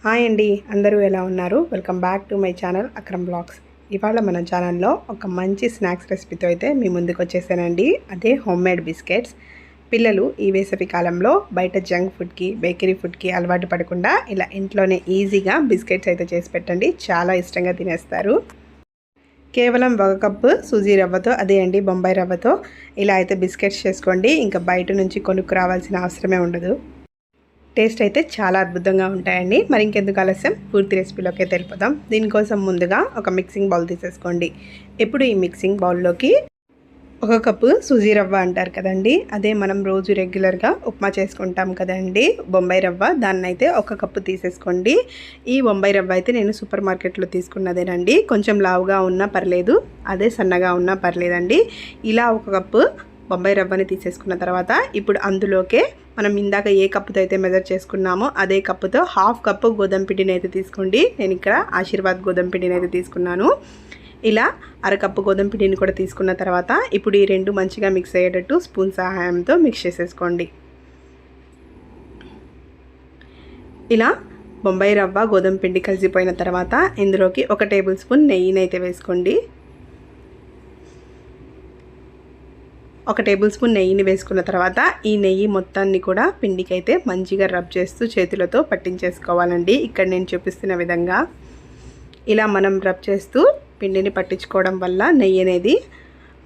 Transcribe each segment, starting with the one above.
Hi అండి, అందరూ ఎలా ఉన్నారు? Welcome back to my channel Akram blogs. ఇవాళ మన ఛానల్లో ఒక మంచి స్నాక్స్ రెసిపీతో అయితే మీ ముందుకు వచ్చేసానండి. అదే హోమ్మేడ్ బిస్కెట్స్. పిల్లలు ఈ వేసవి కాలంలో బయట జంక్ ఫుడ్కి, బేకరీ ఫుడ్కి అలవాటు పడకుండా ఇలా ఇంట్లోనే ఈజీగా బిస్కెట్స్ అయితే చేసి పెట్టండి. చాలా ఇష్టంగా తినేస్తారు. కేవలం 1 కప్పు సూజీ రవ్వతో, అదే అండి బొంబాయి రవ్వతో ఇలా అయితే బిస్కెట్స్ చేసుకోండి. ఇంకా బయట నుంచి కొనుక్కు రావాల్సిన అవసరమే ఉండదు. టేస్ట్ అయితే చాలా అద్భుతంగా ఉంటాయండి. మరి ఇంకెందుకు ఆలస్యం, పూర్తి రెసిపీలోకి తెలిపోదాం. దీనికోసం ముందుగా ఒక మిక్సింగ్ బౌల్ తీసేసుకోండి. ఇప్పుడు ఈ మిక్సింగ్ బౌల్లోకి 1 కప్పు సూజీ రవ్వ అంటారు కదండి, అదే మనం రోజు రెగ్యులర్గా ఉప్మా చేసుకుంటాం కదండి బొంబాయి రవ్వ, దాన్ని అయితే 1 కప్పు తీసేసుకోండి. ఈ బొంబాయి రవ్వ అయితే నేను సూపర్ మార్కెట్లో తీసుకున్నదేనండి. కొంచెం లావుగా ఉన్నా పర్లేదు, అదే సన్నగా ఉన్నా పర్లేదండి. ఇలా 1 కప్పు బొంబాయి రవ్వని తీసేసుకున్న తర్వాత ఇప్పుడు అందులోకే మనం ఇందాక ఏ కప్పుతో అయితే మెజర్ చేసుకున్నామో అదే కప్పుతో 1/2 కప్పు గోధుమ పిండిని అయితే తీసుకోండి. నేను ఇక్కడ ఆశీర్వాద్ గోధుమ పిండిని అయితే తీసుకున్నాను. ఇలా 1/2 కప్పు గోధుమ పిండిని కూడా తీసుకున్న తర్వాత ఇప్పుడు ఈ రెండు మంచిగా మిక్స్ అయ్యేటట్టు స్పూన్ సహాయంతో మిక్స్ చేసేసుకోండి. ఇలా బొంబాయి రవ్వ గోధుమ పిండి కలిసిపోయిన తర్వాత ఇందులోకి 1 టేబుల్ స్పూన్ నెయ్యిని అయితే వేసుకోండి. 1 టేబుల్ స్పూన్ నెయ్యిని వేసుకున్న తర్వాత ఈ నెయ్యి మొత్తాన్ని కూడా పిండికి అయితే మంచిగా రబ్ చేస్తూ చేతులతో పట్టించేసుకోవాలండి. ఇక్కడ నేను చూపిస్తున్న విధంగా ఇలా మనం రబ్ చేస్తూ పిండిని పట్టించుకోవడం వల్ల నెయ్యి అనేది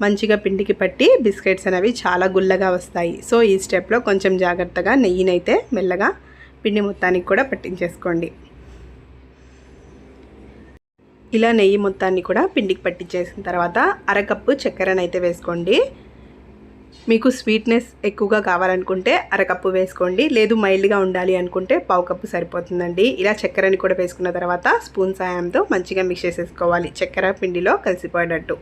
మంచిగా పిండికి పట్టి బిస్కెట్స్ అనేవి చాలా గుల్లగా వస్తాయి. సో ఈ స్టెప్లో కొంచెం జాగ్రత్తగా నెయ్యినైతే మెల్లగా పిండి మొత్తానికి కూడా పట్టించేసుకోండి. ఇలా నెయ్యి మొత్తాన్ని కూడా పిండికి పట్టించేసిన తర్వాత 1/2 కప్పు చక్కెరనైతే వేసుకోండి. మీకు స్వీట్నెస్ ఎక్కువగా కావాలనుకుంటే 1/2 కప్పు వేసుకోండి, లేదు మైల్డ్గా ఉండాలి అనుకుంటే 1/2 కప్పు సరిపోతుందండి. ఇలా చక్కెరని కూడా వేసుకున్న తర్వాత స్పూన్ సాయంతో మంచిగా మిక్స్ చేసేసుకోవాలి, చక్కెర పిండిలో కలిసిపోయేటట్టు.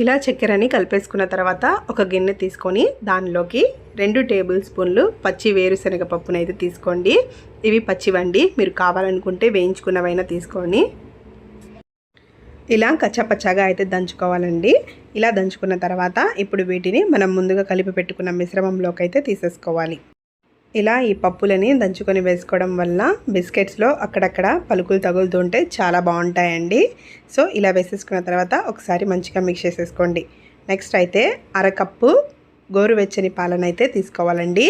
ఇలా చక్కెరని కలిపేసుకున్న తర్వాత ఒక గిన్నె తీసుకొని దానిలోకి 2 టేబుల్ స్పూన్లు పచ్చి వేరుశనగ పప్పునైతే తీసుకోండి. ఇవి పచ్చివండి, మీరు కావాలనుకుంటే వేయించుకున్నవైనా తీసుకోండి. ఇలా కచ్చాపచ్చాగా అయితే దంచుకోవాలండి. ఇలా దంచుకున్న తర్వాత ఇప్పుడు వీటిని మనం ముందుగా కలిపి పెట్టుకున్న మిశ్రమంలోకి అయితే తీసేసుకోవాలి. ఇలా ఈ పప్పులని దంచుకొని వేసుకోవడం వల్ల బిస్కెట్స్లో అక్కడక్కడ పలుకులు తగులుతుంటే చాలా బాగుంటాయండి. సో ఇలా వేసేసుకున్న తర్వాత ఒకసారి మంచిగా మిక్స్ చేసేసుకోండి. నెక్స్ట్ అయితే 1/2 కప్పు గోరువెచ్చని పాలనైతే తీసుకోవాలండి.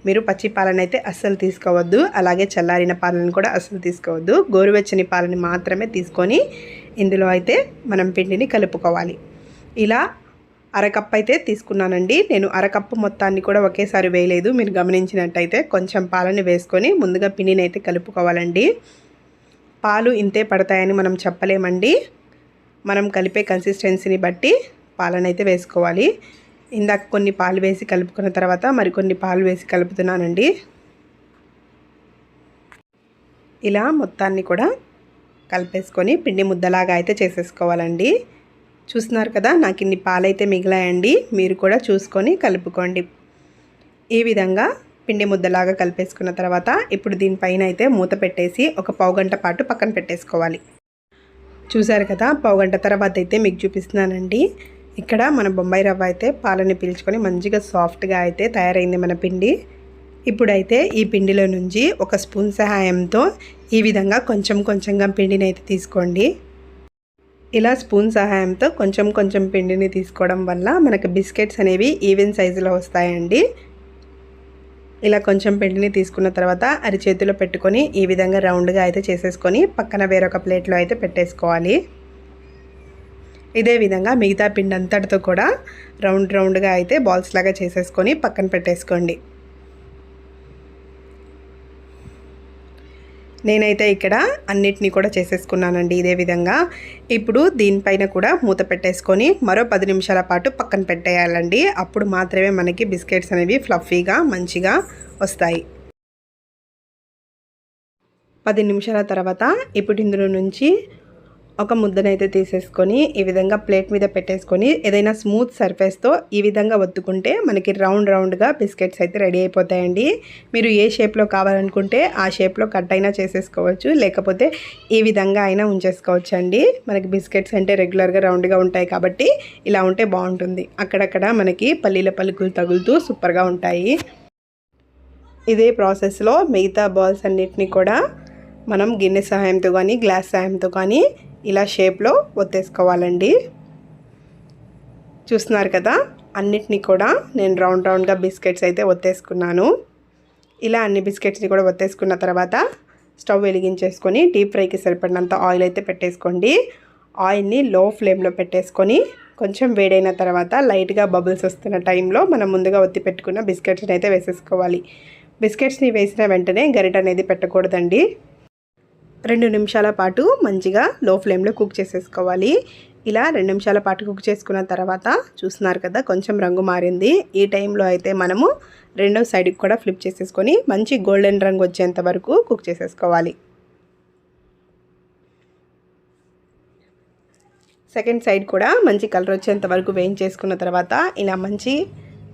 మీరు పచ్చి పాలనైతే అస్సలు తీసుకోవద్దు, అలాగే చల్లారిన పాలను కూడా అస్సలు తీసుకోవద్దు. గోరువెచ్చని పాలని మాత్రమే తీసుకొని ఇందులో అయితే మనం పిండిని కలుపుకోవాలి. ఇలా 1/2 కప్పు అయితే తీసుకున్నానండి. నేను 1/2 కప్పు మొత్తాన్ని కూడా ఒకేసారి వేయలేదు. మీరు గమనించినట్టయితే కొంచెం పాలని వేసుకొని ముందుగా పిండిని అయితే కలుపుకోవాలండి. పాలు ఇంతే పడతాయని మనం చెప్పలేమండి. మనం కలిపే కన్సిస్టెన్సీని బట్టి పాలనైతే వేసుకోవాలి. ఇందాక కొన్ని పాలు వేసి కలుపుకున్న తర్వాత మరికొన్ని పాలు వేసి కలుపుతున్నానండి. ఇలా మొత్తాన్ని కూడా కలిపేసుకొని పిండి ముద్దలాగా అయితే చేసేసుకోవాలండి. చూస్తున్నారు కదా, నాకు ఇన్ని పాలైతే మిగిలాయండి. మీరు కూడా చూసుకొని కలుపుకోండి. ఈ విధంగా పిండి ముద్దలాగా కలిపేసుకున్న తర్వాత ఇప్పుడు దీనిపైన అయితే మూత పెట్టేసి ఒక పావు గంట పాటు పక్కన పెట్టేసుకోవాలి. చూసారు కదా, పావు గంట తర్వాత అయితే మీకు చూపిస్తున్నానండి. ఇక్కడ మన బొంబాయి రవ్వ అయితే పాలని పీల్చుకొని మంచిగా సాఫ్ట్గా అయితే తయారైంది మన పిండి. ఇప్పుడైతే ఈ పిండిలో నుంచి 1 స్పూన్ సహాయంతో ఈ విధంగా కొంచెం కొంచెంగా పిండిని అయితే తీసుకోండి. ఇలా స్పూన్ సహాయంతో కొంచెం కొంచెం పిండిని తీసుకోవడం వల్ల మనకు బిస్కెట్స్ అనేవి ఈవెన్ సైజులో వస్తాయండి. ఇలా కొంచెం పిండిని తీసుకున్న తర్వాత అరిచేతిలో పెట్టుకొని ఈ విధంగా రౌండ్గా అయితే చేసేసుకొని పక్కన వేరొక ప్లేట్లో అయితే పెట్టేసుకోవాలి. ఇదే విధంగా మిగతా పిండి అంతటితో కూడా రౌండ్గా అయితే బాల్స్ లాగా చేసేసుకొని పక్కన పెట్టేసుకోండి. నేనైతే ఇక్కడ అన్నిటినీ కూడా చేసేసుకున్నానండి ఇదే విధంగా. ఇప్పుడు దీనిపైన కూడా మూత పెట్టేసుకొని మరో 10 నిమిషాల పాటు పక్కన పెట్టేయాలండి. అప్పుడు మాత్రమే మనకి బిస్కెట్స్ అనేవి ఫ్లఫీగా మంచిగా వస్తాయి. 10 నిమిషాల తర్వాత ఇప్పుడు ఇందులో నుంచి ఒక ముద్దనైతే తీసేసుకొని ఈ విధంగా ప్లేట్ మీద పెట్టేసుకొని ఏదైనా స్మూత్ సర్ఫేస్తో ఈ విధంగా ఒత్తుకుంటే మనకి రౌండ్గా బిస్కెట్స్ అయితే రెడీ అయిపోతాయండి. మీరు ఏ షేప్లో కావాలనుకుంటే ఆ షేప్లో కట్ అయినా చేసేసుకోవచ్చు, లేకపోతే ఈ విధంగా అయినా ఉంచేసుకోవచ్చు అండి. మనకి బిస్కెట్స్ అంటే రెగ్యులర్గా రౌండ్గా ఉంటాయి కాబట్టి ఇలా ఉంటే బాగుంటుంది. అక్కడక్కడ మనకి పల్లీల పలుకులు తగులుతూ సూపర్గా ఉంటాయి. ఇదే ప్రాసెస్లో మిగతా బాల్స్ అన్నిటినీ కూడా మనం గిన్నె సహాయంతో కానీ గ్లాస్ సహాయంతో కానీ ఇలా షేప్లో ఒత్తేసుకోవాలండి. చూస్తున్నారు కదా, అన్నిటినీ కూడా నేను రౌండ్గా బిస్కెట్స్ అయితే ఒత్తేసుకున్నాను. ఇలా అన్ని బిస్కెట్స్ని కూడా ఒత్తేసుకున్న తర్వాత స్టవ్ వెలిగించేసుకొని డీప్ ఫ్రైకి సరిపడినంత ఆయిల్ అయితే పెట్టేసుకోండి. ఆయిల్ని లో ఫ్లేమ్లో పెట్టేసుకొని కొంచెం వేడైన తర్వాత లైట్గా బబుల్స్ వస్తున్న టైంలో మనం ముందుగా ఒత్తి పెట్టుకున్న బిస్కెట్స్ని అయితే వేసేసుకోవాలి. బిస్కెట్స్ని వేసిన వెంటనే గరిట అనేది పెట్టకూడదండి. 2 నిమిషాల పాటు మంచిగా లో ఫ్లేమ్లో కుక్ చేసేసుకోవాలి. ఇలా 2 నిమిషాల పాటు కుక్ చేసుకున్న తర్వాత చూస్తున్నారు కదా, కొంచెం రంగు మారింది. ఈ టైంలో అయితే మనము రెండో సైడ్కి కూడా ఫ్లిప్ చేసేసుకొని మంచి గోల్డెన్ రంగు వచ్చేంత వరకు కుక్ చేసేసుకోవాలి. సెకండ్ సైడ్ కూడా మంచి కలర్ వచ్చేంత వరకు వేయించేసుకున్న తర్వాత ఇలా మంచి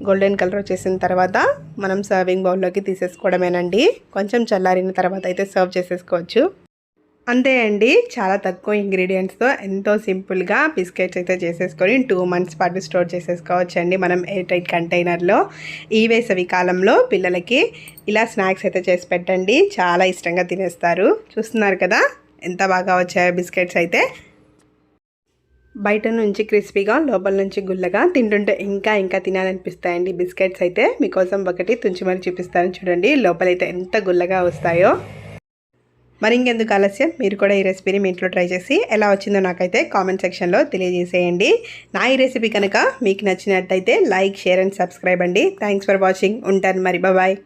గోల్డెన్ కలర్ వచ్చేసిన తర్వాత మనం సర్వింగ్ బౌల్లోకి తీసేసుకోవడమేనండి. కొంచెం చల్లారిన తర్వాత అయితే సర్వ్ చేసేసుకోవచ్చు. అంతే అండి, చాలా తక్కువ ఇంగ్రీడియంట్స్తో ఎంతో సింపుల్గా బిస్కెట్స్ అయితే చేసేసుకొని 2 మంత్స్ పాటు స్టోర్ చేసేసుకోవచ్చు అండి మనం ఎయిర్ టైట్ కంటైనర్లో. ఈ వేసవి కాలంలో పిల్లలకి ఇలా స్నాక్స్ అయితే చేసి పెట్టండి, చాలా ఇష్టంగా తినేస్తారు. చూస్తున్నారు కదా ఎంత బాగా వచ్చాయో బిస్కెట్స్ అయితే. బయట నుంచి క్రిస్పీగా లోపల నుంచి గుల్లగా, తింటుంటే ఇంకా తినాలనిపిస్తాయండి బిస్కెట్స్ అయితే. మీకోసం ఒకటి తుంచి మరి చూపిస్తాను చూడండి, లోపలైతే ఎంత గుల్లగా వస్తాయో. మరి ఇంకెందుకు ఆలస్యం, మీరు కూడా ఈ రెసిపీని మీ ఇంట్లో ట్రై చేసి ఎలా వచ్చిందో నాకైతే కామెంట్ సెక్షన్లో తెలియజేసేయండి. నా ఈ రెసిపీ కనుక మీకు నచ్చినట్టయితే లైక్, షేర్ అండ్ సబ్స్క్రైబ్ అండి. Thanks for watching. ఉంటాను మరి, బాయ్.